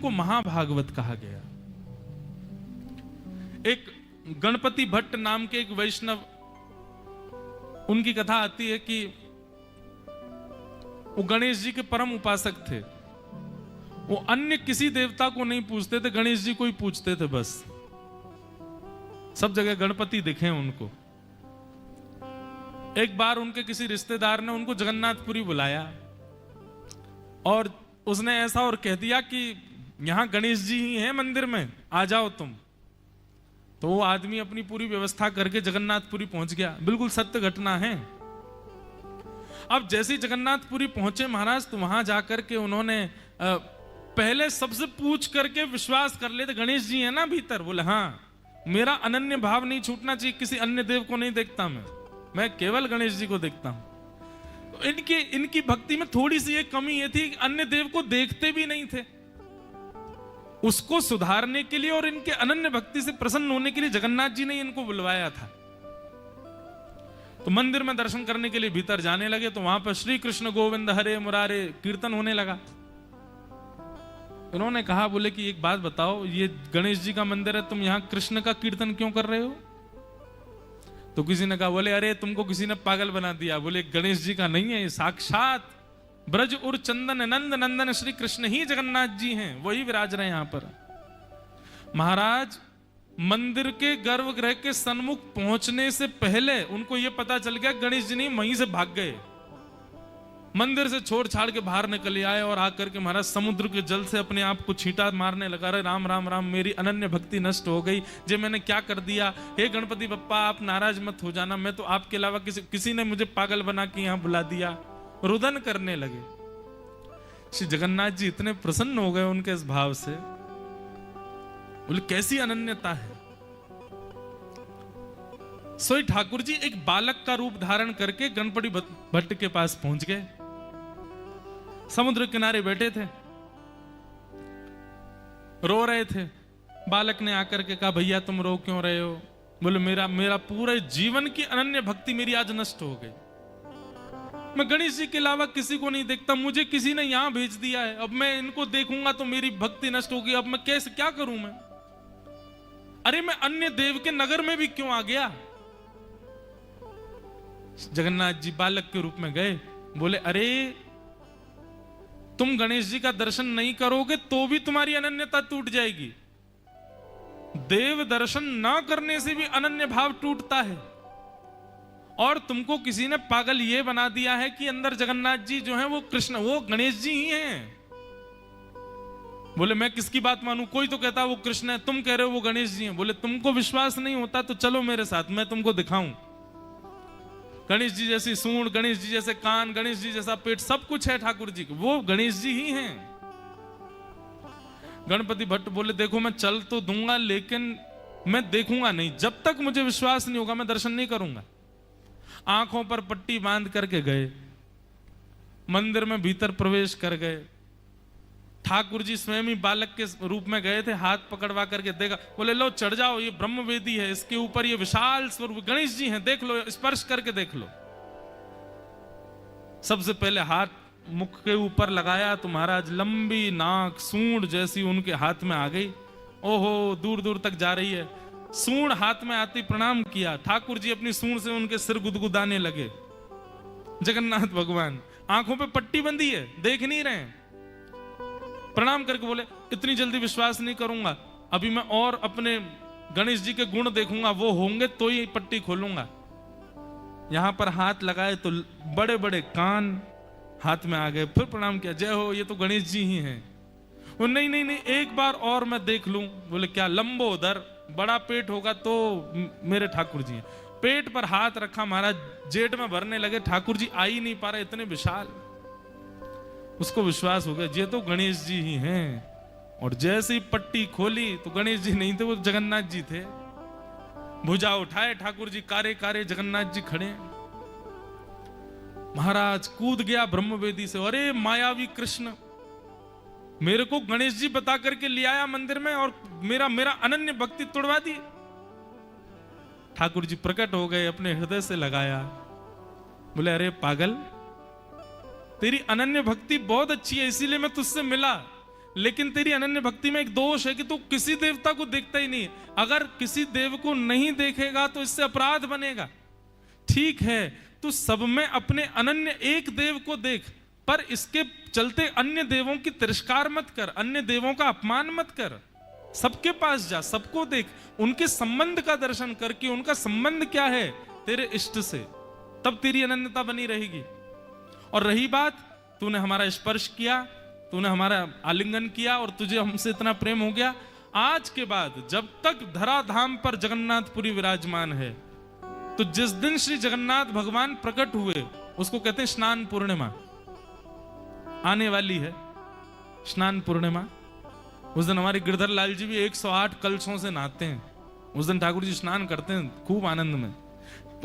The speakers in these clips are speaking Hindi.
उनको महाभागवत कहा गया। एक गणपति भट्ट नाम के एक वैष्णव, उनकी कथा आती है कि वो गणेश जी के परम उपासक थे। वो अन्य किसी देवता को नहीं पूजते थे, गणेश जी को ही पूजते थे बस। सब जगह गणपति दिखे उनको। एक बार उनके किसी रिश्तेदार ने उनको जगन्नाथपुरी बुलाया और उसने ऐसा और कह दिया कि यहां गणेश जी ही हैं मंदिर में, आ जाओ तुम। तो वो आदमी अपनी पूरी व्यवस्था करके जगन्नाथपुरी पहुंच गया। बिल्कुल सत्य घटना है। अब जैसे जगन्नाथपुरी पहुंचे महाराज, तो वहां जाकर के उन्होंने पहले सबसे पूछ करके विश्वास कर लेते, गणेश जी है ना भीतर? बोले हाँ। मेरा अनन्य भाव नहीं छूटना चाहिए, किसी अन्य देव को नहीं देखता मैं केवल गणेश जी को देखता हूं। तो इनकी भक्ति में थोड़ी सी एक कमी ये थी कि अन्य देव को देखते भी नहीं थे। उसको सुधारने के लिए और इनके अनन्य भक्ति से प्रसन्न होने के लिए जगन्नाथ जी ने इनको बुलवाया था। तो मंदिर में दर्शन करने के लिए भीतर जाने लगे, तो वहां पर श्री कृष्ण गोविंद हरे मुरारे कीर्तन होने लगा। उन्होंने कहा, बोले कि एक बात बताओ, ये गणेश जी का मंदिर है, तुम यहां कृष्ण का कीर्तन क्यों कर रहे हो? तो किसी ने कहा, बोले अरे तुमको किसी ने पागल बना दिया। बोले गणेश जी का नहीं है, साक्षात ब्रज उर चंदन नंद नंदन श्री कृष्ण ही जगन्नाथ जी हैं, वही विराज रहे यहां पर। महाराज, मंदिर के गर्भगृह के सन्मुख पहुंचने से पहले उनको यह पता चल गया गणेश जी नहीं, वहीं से भाग गए। मंदिर से छोड़ छाड़ के बाहर निकल आए और आकर के महाराज समुद्र के जल से अपने आप को छींटा मारने लगा। रहे राम राम राम, मेरी अनन्य भक्ति नष्ट हो गई, जे मैंने क्या कर दिया। हे गणपति बप्पा, आप नाराज मत हो जाना, मैं तो आपके अलावा किसी ने मुझे पागल बना के यहां बुला दिया। रुदन करने लगे। श्री जगन्नाथ जी इतने प्रसन्न हो गए उनके इस भाव से। बोले कैसी अनन्यता है। सोई ठाकुर जी एक बालक का रूप धारण करके गणपति भट्ट के पास पहुंच गए। समुद्र किनारे बैठे थे, रो रहे थे। बालक ने आकर के कहा, भैया तुम रो क्यों रहे हो? बोले मेरा पूरे जीवन की अनन्य भक्ति मेरी आज नष्ट हो गई। मैं गणेश जी के अलावा किसी को नहीं देखता, मुझे किसी ने यहां भेज दिया है। अब मैं इनको देखूंगा तो मेरी भक्ति नष्ट होगी। अब मैं कैसे क्या करूं मैं? अरे मैं अन्य देव के नगर में भी क्यों आ गया? जगन्नाथ जी बालक के रूप में गए। बोले अरे तुम गणेश जी का दर्शन नहीं करोगे तो भी तुम्हारी अनन्यता टूट जाएगी। देव दर्शन ना करने से भी अनन्य भाव टूटता है। और तुमको किसी ने पागल ये बना दिया है कि अंदर जगन्नाथ जी जो हैं वो कृष्ण, वो गणेश जी ही हैं। बोले मैं किसकी बात मानूं? कोई तो कहता वो कृष्ण है, तुम कह रहे हो वो गणेश जी हैं। बोले तुमको विश्वास नहीं होता तो चलो मेरे साथ, मैं तुमको दिखाऊं। गणेश जी जैसी सूंड, गणेश जी जैसे कान, गणेश जी जैसा पेट, सब कुछ है ठाकुर जी को, वो गणेश जी ही हैं। गणपति भट्ट बोले देखो मैं चल तो दूंगा लेकिन मैं देखूंगा नहीं, जब तक मुझे विश्वास नहीं होगा मैं दर्शन नहीं करूंगा। आंखों पर पट्टी बांध करके गए, मंदिर में भीतर प्रवेश कर गए। ठाकुर जी स्वयं ही बालक के रूप में गए थे, हाथ पकड़वा करके देखा। बोले लो चढ़ जाओ, ये ब्रह्मवेदी है, इसके ऊपर ये विशाल स्वरूप गणेश जी हैं, देख लो, स्पर्श करके देख लो। सबसे पहले हाथ मुख के ऊपर लगाया तो महाराज लंबी नाक सूंड जैसी उनके हाथ में आ गई। ओहो दूर दूर तक जा रही है। सूंड हाथ में आती प्रणाम किया। ठाकुर जी अपनी सूंड से उनके सिर गुदगुदाने लगे। जगन्नाथ भगवान आंखों पे पट्टी बंधी है, देख नहीं रहे हैं। प्रणाम करके बोले इतनी जल्दी विश्वास नहीं करूंगा, अभी मैं और अपने गणेश जी के गुण देखूंगा, वो होंगे तो ही पट्टी खोलूंगा। यहां पर हाथ लगाए तो बड़े बड़े कान हाथ में आ गए। फिर प्रणाम किया, जय हो, ये तो गणेश जी ही हैं। वो नहीं नहीं नहीं, एक बार और मैं देख लूं। बोले क्या? लंबोदर, बड़ा पेट होगा तो मेरे ठाकुर जी हैं। पेट पर हाथ रखा, महाराज जेठ में भरने लगे। ठाकुर जी आ ही नहीं पा रहे, इतने विशाल। उसको विश्वास हो गया ये तो गणेश जी ही हैं। और जैसे ही पट्टी खोली तो गणेश जी नहीं थे, वो जगन्नाथ जी थे। भुजा उठाए ठाकुर जी, कारे कारे जगन्नाथ जी खड़े। महाराज कूद गया ब्रह्मवेदी से। अरे मायावी कृष्ण, मेरे को गणेश जी बता करके ले आया मंदिर में और मेरा अनन्य भक्ति तोड़वा दी। ठाकुर जी प्रकट हो गए, अपने हृदय से लगाया। बोले अरे पागल, तेरी अनन्य भक्ति बहुत अच्छी है, इसीलिए मैं तुझसे मिला। लेकिन तेरी अनन्य भक्ति में एक दोष है कि तू किसी देवता को देखता ही नहीं। अगर किसी देव को नहीं देखेगा तो इससे अपराध बनेगा। ठीक है, तू सब में अपने अनन्य एक देव को देख, पर इसके चलते अन्य देवों की तिरस्कार मत कर, अन्य देवों का अपमान मत कर। सबके पास जा, सबको देख, उनके संबंध का दर्शन कर कि उनका संबंध क्या है तेरे इष्ट से, तब तेरी अनन्यता बनी रहेगी। और रही बात, तूने हमारा स्पर्श किया, तूने हमारा आलिंगन किया और तुझे हमसे इतना प्रेम हो गया, आज के बाद जब तक धराधाम पर जगन्नाथपुरी विराजमान है, तो जिस दिन श्री जगन्नाथ भगवान प्रकट हुए उसको कहते हैं स्नान पूर्णिमा। आने वाली है स्नान पूर्णिमा। उस दिन हमारे गिरधर लाल जी भी 108 कलशों से नहाते हैं। उस दिन ठाकुर जी स्नान करते हैं खूब आनंद में।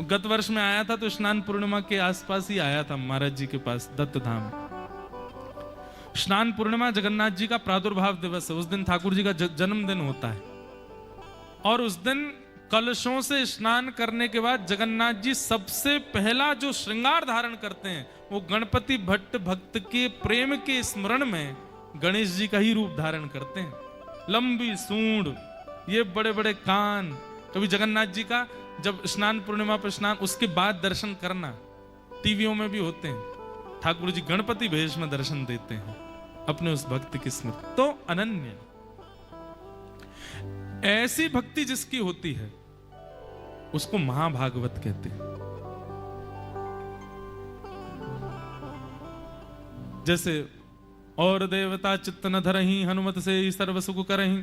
गत वर्ष में आया था तो स्नान पूर्णिमा के आसपास ही आया था महाराज जी के पास दत्त धाम। स्नान पूर्णिमा जगन्नाथ जी का प्रादुर्भाव दिवस है। उस दिन ठाकुर जी का जन्मदिन होता है और उस दिन कलशों से स्नान करने के बाद जगन्नाथ जी सबसे पहला जो श्रृंगार धारण करते हैं वो गणपति भट्ट भक्त के प्रेम के स्मरण में गणेश जी का ही रूप धारण करते हैं। लंबी सूंड, ये बड़े बड़े कान। कभी जगन्नाथ जी का जब स्नान पूर्णिमा पर स्नान, उसके बाद दर्शन करना, टीवियों में भी होते हैं, ठाकुर जी गणपति भेष में दर्शन देते हैं अपने उस भक्त की स्मृति। तो अनन्य ऐसी भक्ति जिसकी होती है उसको महाभागवत कहते हैं। जैसे और देवता चित्त न धरहि, हनुमत से ही सर्व सुख करहि।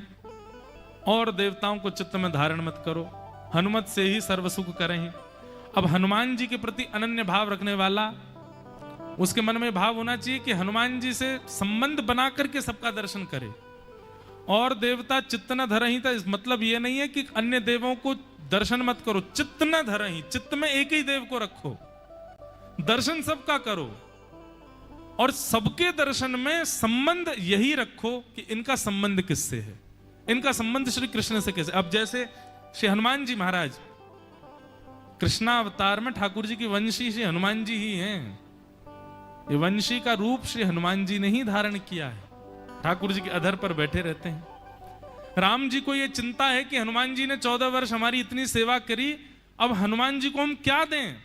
और देवताओं को चित्त में धारण मत करो, हनुमत से ही सर्व सुख करहि। अब हनुमान जी के प्रति अनन्य भाव रखने वाला, उसके मन में भाव होना चाहिए कि हनुमान जी से संबंध बना करके सबका दर्शन करे। और देवता चित्त न धरहि, तो इस मतलब ये नहीं है कि अन्य देवों को दर्शन मत करो। चित्त न धरहि, चित्त में एक ही देव को रखो, दर्शन सबका करो और सबके दर्शन में संबंध यही रखो कि इनका संबंध किससे है, इनका संबंध श्री कृष्ण से कैसे। अब जैसे श्री हनुमान जी महाराज कृष्णा अवतार में ठाकुर जी की वंशी श्री हनुमान जी ही हैं। ये वंशी का रूप श्री हनुमान जी ने ही धारण किया है, ठाकुर जी के अधर पर बैठे रहते हैं। राम जी को यह चिंता है कि हनुमान जी ने 14 वर्ष हमारी इतनी सेवा करी, अब हनुमान जी को हम क्या दें।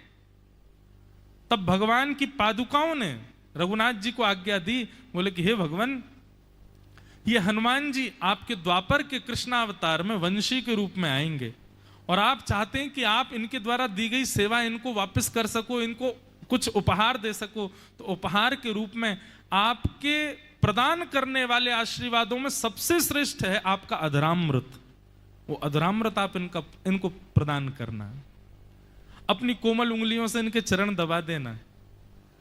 तब भगवान की पादुकाओं ने रघुनाथ जी को आज्ञा दी, बोले कि हे भगवान, ये हनुमान जी आपके द्वापर के कृष्णावतार में वंशी के रूप में आएंगे और आप चाहते हैं कि आप इनके द्वारा दी गई सेवा इनको वापस कर सको, इनको कुछ उपहार दे सको। तो उपहार के रूप में आपके प्रदान करने वाले आशीर्वादों में सबसे श्रेष्ठ है आपका अधरामृत। वो अधरामृत आप इनको प्रदान करना है। अपनी कोमल उंगलियों से इनके चरण दबा देना,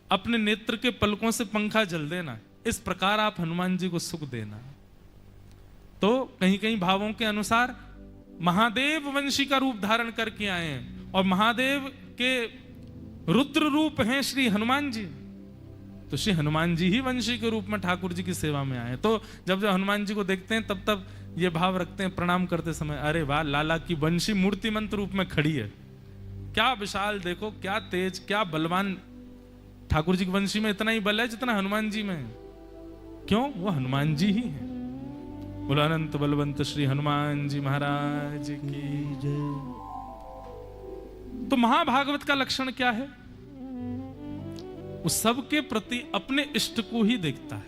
अपने नेत्र के पलकों से पंखा जल देना। इस प्रकार आप हनुमान जी को सुख देना। तो कहीं कहीं भावों के अनुसार महादेव वंशी का रूप धारण करके आए हैं और महादेव के रुद्र रूप हैं श्री हनुमान जी। तो श्री हनुमान जी ही वंशी के रूप में ठाकुर जी की सेवा में आए। तो जब जब हनुमान जी को देखते हैं तब ये भाव रखते हैं प्रणाम करते समय, अरे वाह, लाला की वंशी मूर्तिमंत रूप में खड़ी है, क्या विशाल, देखो क्या तेज, क्या बलवान। ठाकुर जी की वंशी में इतना ही बल है जितना हनुमान जी में है। क्यों? वो हनुमान जी ही है। बोलो अनंत बलवंत श्री हनुमान जी महाराज की जय। तो महाभागवत का लक्षण क्या है? वो सबके प्रति अपने इष्ट को ही देखता है।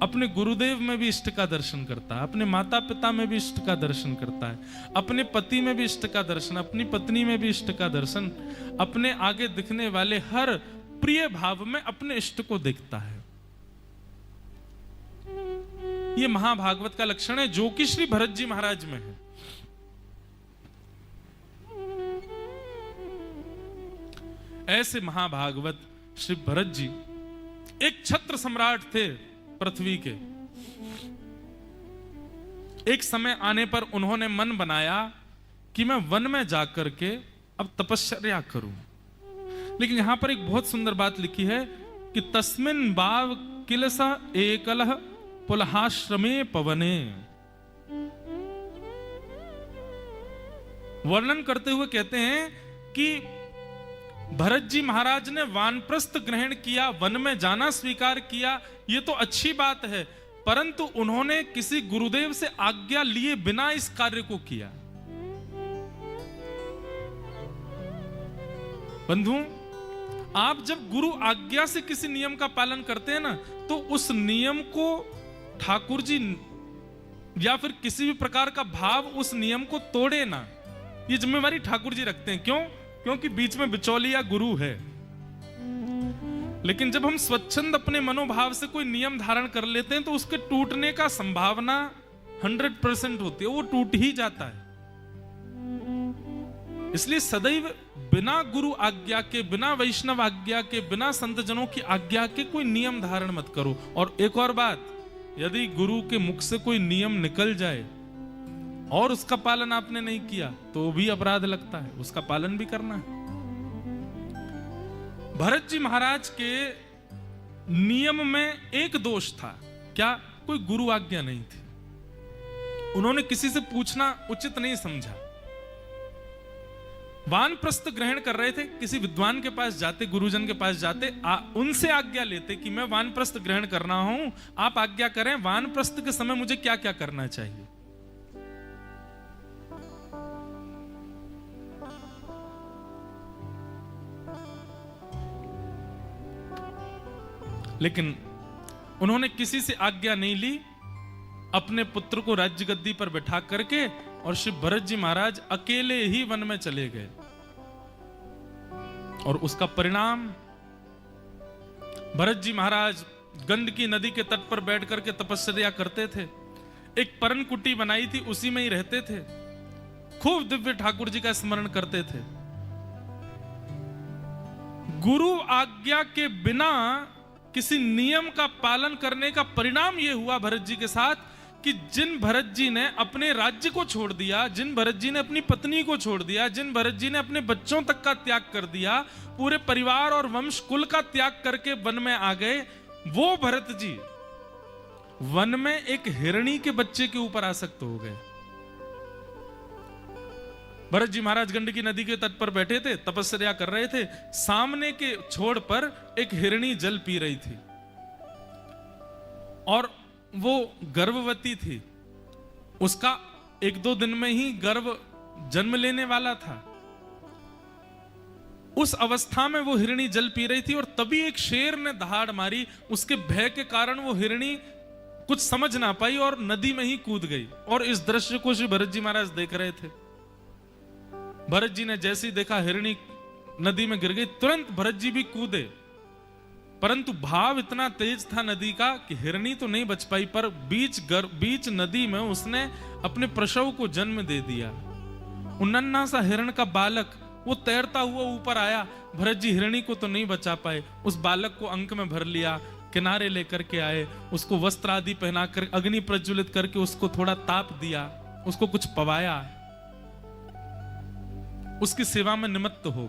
अपने गुरुदेव में भी इष्ट का दर्शन करता है, अपने माता पिता में भी इष्ट का दर्शन करता है, अपने पति में भी इष्ट का दर्शन, अपनी पत्नी में भी इष्ट का दर्शन, अपने आगे दिखने वाले हर प्रिय भाव में अपने इष्ट को देखता है। ये महाभागवत का लक्षण है जो कि श्री भरत जी महाराज में है। ऐसे महाभागवत श्री भरत जी एक छत्र सम्राट थे पृथ्वी के। एक समय आने पर उन्होंने मन बनाया कि मैं वन में जाकर के अब तपस्या करूं। लेकिन यहां पर एक बहुत सुंदर बात लिखी है कि तस्मिन बाव किलसा एकलह पुलहाश्रमे पवने। वर्णन करते हुए कहते हैं कि भरत जी महाराज ने वानप्रस्थ ग्रहण किया, वन में जाना स्वीकार किया, ये तो अच्छी बात है, परंतु उन्होंने किसी गुरुदेव से आज्ञा लिए बिना इस कार्य को किया। बंधुओं, आप जब गुरु आज्ञा से किसी नियम का पालन करते हैं ना, तो उस नियम को ठाकुर जी या फिर किसी भी प्रकार का भाव उस नियम को तोड़े ना, ये जिम्मेवारी ठाकुर जी रखते हैं। क्यों? क्योंकि बीच में बिचौलिया गुरु है। लेकिन जब हम स्वच्छंद अपने मनोभाव से कोई नियम धारण कर लेते हैं तो उसके टूटने का संभावना 100% होती है, वो टूट ही जाता है। इसलिए सदैव बिना गुरु आज्ञा के, बिना वैष्णव आज्ञा के, बिना संत जनों की आज्ञा के कोई नियम धारण मत करो। और एक और बात, यदि गुरु के मुख से कोई नियम निकल जाए और उसका पालन आपने नहीं किया तो भी अपराध लगता है, उसका पालन भी करना है। भरत जी महाराज के नियम में एक दोष था, क्या? कोई गुरु आज्ञा नहीं थी। उन्होंने किसी से पूछना उचित नहीं समझा। वानप्रस्थ ग्रहण कर रहे थे, किसी विद्वान के पास जाते, गुरुजन के पास जाते, उनसे आज्ञा लेते कि मैं वानप्रस्थ ग्रहण करना हूं, आप आज्ञा करें, वानप्रस्थ के समय मुझे क्या क्या करना चाहिए। लेकिन उन्होंने किसी से आज्ञा नहीं ली, अपने पुत्र को राज्य गद्दी पर बैठा करके और श्री भरत जी महाराज अकेले ही वन में चले गए। और उसका परिणाम, भरत जी महाराज गंडकी नदी के तट पर बैठ करके तपस्या करते थे। एक परन कुटी बनाई थी, उसी में ही रहते थे। खूब दिव्य ठाकुर जी का स्मरण करते थे। गुरु आज्ञा के बिना किसी नियम का पालन करने का परिणाम यह हुआ भरत जी के साथ कि जिन भरत जी ने अपने राज्य को छोड़ दिया, जिन भरत जी ने अपनी पत्नी को छोड़ दिया, जिन भरत जी ने अपने बच्चों तक का त्याग कर दिया, पूरे परिवार और वंश कुल का त्याग करके वन में आ गए, वो भरत जी वन में एक हिरणी के बच्चे के ऊपर आसक्त हो गए। भरत जी महाराज गंडकी नदी के तट पर बैठे थे, तपस्या कर रहे थे। सामने के छोर पर एक हिरणी जल पी रही थी और वो गर्भवती थी। उसका 1-2 दिन में ही गर्भ जन्म लेने वाला था। उस अवस्था में वो हिरणी जल पी रही थी और तभी एक शेर ने दहाड़ मारी। उसके भय के कारण वो हिरणी कुछ समझ ना पाई और नदी में ही कूद गई। और इस दृश्य को श्री भरत जी महाराज देख रहे थे। भरत जी ने जैसे ही देखा हिरणी नदी में गिर गई, तुरंत भरत जी भी कूदे, परंतु भाव इतना तेज था नदी का कि हिरणी तो नहीं बच पाई, पर बीच नदी में उसने अपने प्रसव को जन्म दे दिया। नन्हा सा हिरण का बालक वो तैरता हुआ ऊपर आया। भरत जी हिरणी को तो नहीं बचा पाए, उस बालक को अंक में भर लिया, किनारे लेकर के आए, उसको वस्त्र आदि पहनाकर अग्नि प्रज्वलित करके उसको थोड़ा ताप दिया, उसको कुछ पवाया, उसकी सेवा में निमित्त हो गए।